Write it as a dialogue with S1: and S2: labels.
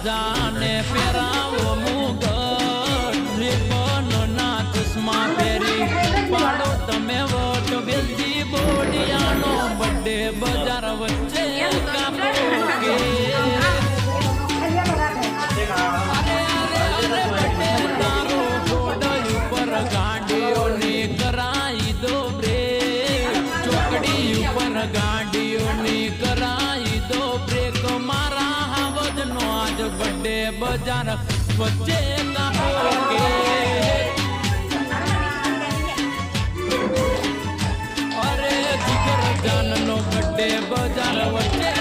S1: રાજાને પહેરાવો મુગટ રીપનના ચશ્મા પહેરી પાડો તમે વોટ વેલજી બોડિયાનો બર્થડે બજાર વચ્ચે કાપો કે ગાડીઓની કરાઈ દો બ્રેક ચોકડી ઉપર ગાડીઓની કરાઈ દો બ્રેક મારા હાવજનો આજ બર્થડે બજાર વચ્ચે કાપો કે અરે જીગર જાનનો બર્થડે બજાર વચ્ચે